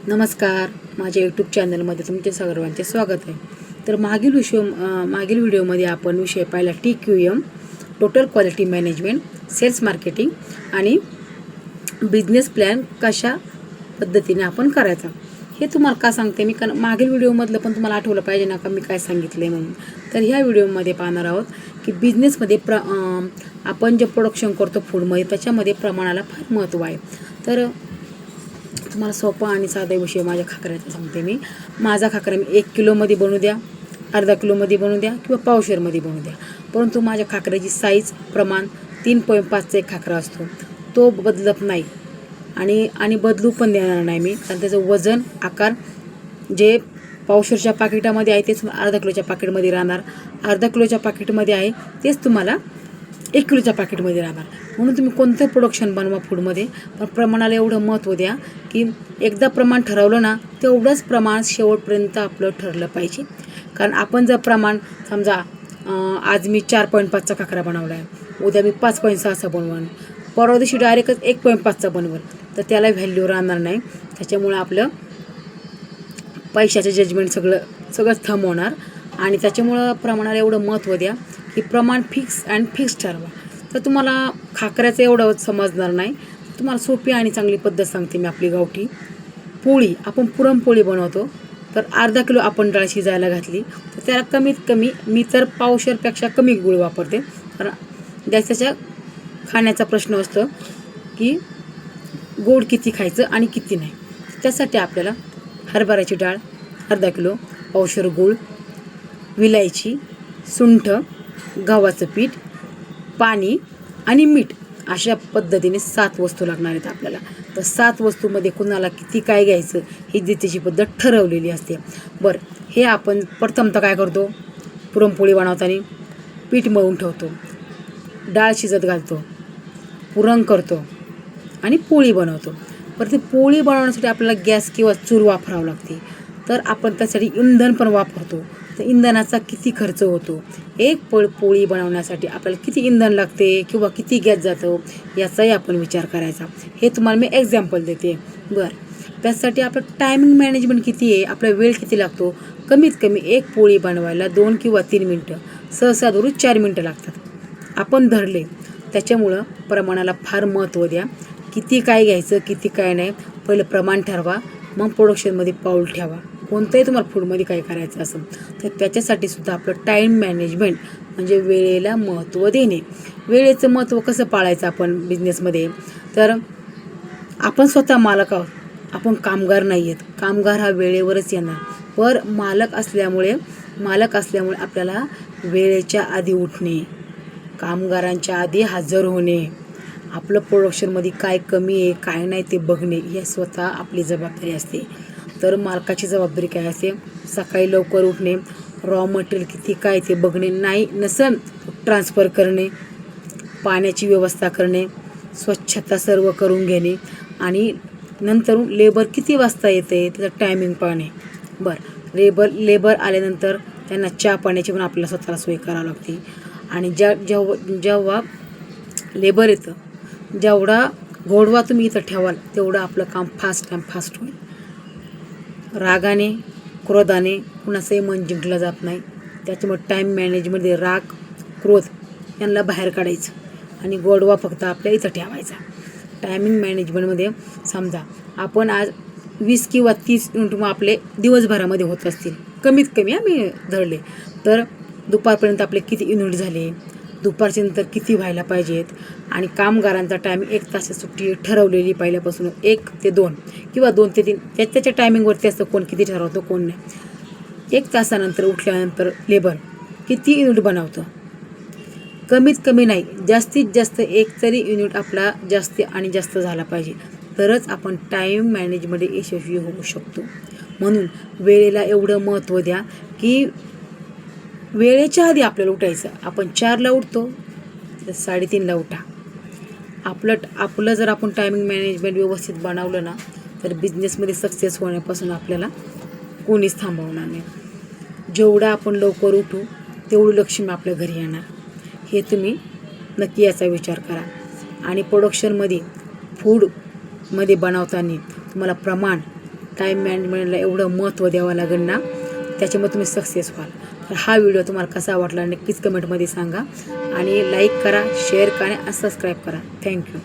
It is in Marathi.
नमस्कार, माझ्या यूट्यूब चॅनलमध्ये तुमचे सर्वांचे स्वागत आहे. तर मागील व्हिडिओमध्ये आपण विषय पाहिला TQM, total quality management, sales marketing आणि बिझनेस प्लॅन कशा पद्धतीने आपण करायचा. हे तुम्हाला का सांगते मी, कारण मागील व्हिडिओमधलं पण तुम्हाला आठवलं पाहिजे ना का मी काय सांगितलं आहे म्हणून. तर ह्या व्हिडिओमध्ये पाहणार आहोत की बिझनेसमध्ये आपण जे प्रोडक्शन करतो फूडमध्ये त्याच्यामध्ये प्रमाणाला फार महत्त्व आहे. तर तुम्हाला सोपा आणि साधा विषय माझ्या खाकऱ्याचा सांगते मी. माझा खाकरा मी 1 किलोमध्ये बनवू द्या, अर्धा किलोमध्ये बनवू द्या किंवा पावशेरमध्ये बनवू द्या, परंतु माझ्या खाकऱ्याची साईज प्रमाण 3.5चा एक खाकरा असतो, तो बदलत नाही आणि बदलू पण देणार नाही मी. कारण त्याचं वजन आकार जे पावशेरच्या पाकिटामध्ये आहे तेच अर्धा किलोच्या पाकिटमध्ये राहणार, अर्धा किलोच्या पाकिटमध्ये आहे तेच तुम्हाला 1 किलोच्या पाकिटमध्ये राहणार. म्हणून तुम्ही कोणतं प्रोडक्शन बनवा फूडमध्ये, पण प्रमाणाला एवढं महत्त्व द्या की एकदा प्रमाण ठरवलं ना तेवढंच प्रमाण शेवटपर्यंत आपलं ठरलं पाहिजे. कारण आपण जर प्रमाण समजा आज मी 4.5चा खाकरा बनवला आहे, उद्या मी 5.6चा बनवून, परवा दिवशी डायरेक्टच 1.5चा बनवल तर त्याला व्हॅल्यू राहणार नाही. त्याच्यामुळे आपलं पैशाचं जजमेंट सगळंच थांबवणार. आणि त्याच्यामुळं प्रमाणाला एवढं महत्त्व द्या की प्रमाण फिक्स ठरवा. तर तुम्हाला खाकऱ्याचं एवढं समजणार नाही, तुम्हाला सोपी आणि चांगली पद्धत सांगते मी. आपली गावठी पोळी, आपण पुरणपोळी बनवतो, तर अर्धा किलो आपण डाळ शिजायला घातली तर त्याला कमीत कमी मी तर पावशेरपेक्षा कमी गूळ वापरते. कारण त्याच्या खाण्याचा प्रश्न असतो की गोड किती खायचं आणि किती नाही. त्यासाठी आपल्याला हरभऱ्याची डाळ अर्धा किलो, पावशेर गूळ, विलायची, सुंठ, गव्हाचं पीठ, पाणी आणि मीठ, अशा पद्धतीने 7 वस्तू लागणार आहेत आपल्याला. तर 7 वस्तूमध्ये कुणाला किती काय घ्यायचं ही त्याची पद्धत ठरवलेली असते. बरं, हे आपण प्रथमतः काय करतो, पुरणपोळी बनवताना पीठ मळून ठेवतो, डाळ शिजत घालतो, पुरण करतो आणि पोळी बनवतो. बरं, ती पोळी बनवण्यासाठी आपल्याला गॅस किंवा चूल वापरावं लागते, तर आपण त्यासाठी इंधन पण वापरतो. तर इंधनाचा किती खर्च होतो, एक पोळी बनवण्यासाठी आपल्याला किती इंधन लागते किंवा किती गॅस जातो याचाही आपण विचार करायचा. हे तुम्हाला मी एक्झाम्पल देते. बरं, त्यासाठी आपलं टायमिंग मॅनेजमेंट किती आहे, आपला वेळ किती लागतो. कमीत कमी एक पोळी बनवायला 2 किंवा 3 मिनटं, सहसा धरून 4 मिनटं लागतात आपण धरले. त्याच्यामुळं प्रमाणाला फार महत्त्व द्या. किती काय घ्यायचं किती काय नाही, पहिलं प्रमाण ठरवा, मग प्रोडक्शनमध्ये पाऊल ठेवा. कोणतंही तुम्हाला फूडमध्ये काय करायचं असेल तर त्याच्यासाठी सुद्धा आपलं टाईम मॅनेजमेंट म्हणजे वेळेला महत्त्व देणे. वेळेचं महत्त्व कसं पाळायचं आपण बिझनेसमध्ये, तर आपण स्वतः मालक आहोत, आपण कामगार नाही आहेत. कामगार हा वेळेवरच येणार, पर मालक असल्यामुळे आपल्याला वेळेच्या आधी उठणे, कामगारांच्या आधी हजर होणे, आपलं प्रोडक्शनमध्ये काय कमी आहे काय नाही ते बघणे, हे स्वतः आपली जबाबदारी असते. तर मालकाची जबाबदारी काय असते, सकाळी लवकर उठणे, रॉ मटेरियल किती काय ते बघणे, नाही नसेल ट्रान्सफर करणे, पाण्याची व्यवस्था करणे, स्वच्छता सर्व करून घेणे आणि नंतर लेबर किती वाजता येते त्याचं टायमिंग पाहणे. बरं, लेबर आल्यानंतर त्यांना चहा पाण्याची पण आपल्याला स्वतःला सोय करावी लागते. आणि जेव्हा लेबर येतं, जेवढा गोडवा तुम्ही इथं ठेवाल तेवढं आपलं काम फास्ट होईल. रागाने क्रोधाने कुणाचंही मन जिंकलं जात नाही. त्याच्यामुळे टाईम मॅनेजमध्ये राग क्रोध यांना बाहेर काढायचं आणि गोडवा फक्त आपल्या इथं ठेवायचा. टायमिंग मॅनेजमेंटमध्ये समजा आपण आज 20 किंवा 30 मिनिट आपले दिवसभरामध्ये होत असतील, कमीत कमी आम्ही धरले, तर दुपारपर्यंत आपले किती युनिट झाले, दुपारच्या नंतर किती व्हायला पाहिजेत. आणि कामगारांचा टायमिंग 1 तास सुट्टी ठरवलेली पहिल्यापासून 1 ते 2 किंवा 2 ते 3 त्याच्या टायमिंगवरती असतं, कोण किती ठरवतो कोण नाही. 1 तासानंतर उठल्यानंतर लेबर किती युनिट बनवतं, कमीत कमी नाही जास्तीत जास्त 1 तरी युनिट आपला जास्त झाला पाहिजे, तरच आपण टाईम मॅनेजमध्ये यशस्वी होऊ शकतो. म्हणून वेळेला एवढं महत्त्व द्या की वेळेच्या आधी आपल्याला उठायचं. आपण 4ला उठतो तर 3:30ला उठा. आपलं जर आपण टायमिंग मॅनेजमेंट व्यवस्थित बनवलं ना तर बिझनेसमध्ये सक्सेस होण्यापासून आपल्याला कोणीच थांबवणार नाही. जेवढं आपण लवकर उठू तेवढं लक्ष्मी आपल्या घरी येणार, हे तुम्ही नक्की याचा विचार करा. आणि प्रोडक्शनमध्ये फूडमध्ये बनवताना तुम्हाला प्रमाण टाईम मॅनेजमेंटला एवढं महत्त्व द्यावं लागेल ना, त्याच्यामुळे तुम्ही सक्सेस व्हाल. तर हा व्हिडिओ तुम्हाला कसा वाटला नक्कीच कमेंटमध्ये सांगा आणि लाईक करा, शेअर करा आणि सबस्क्राईब करा. थँक्यू.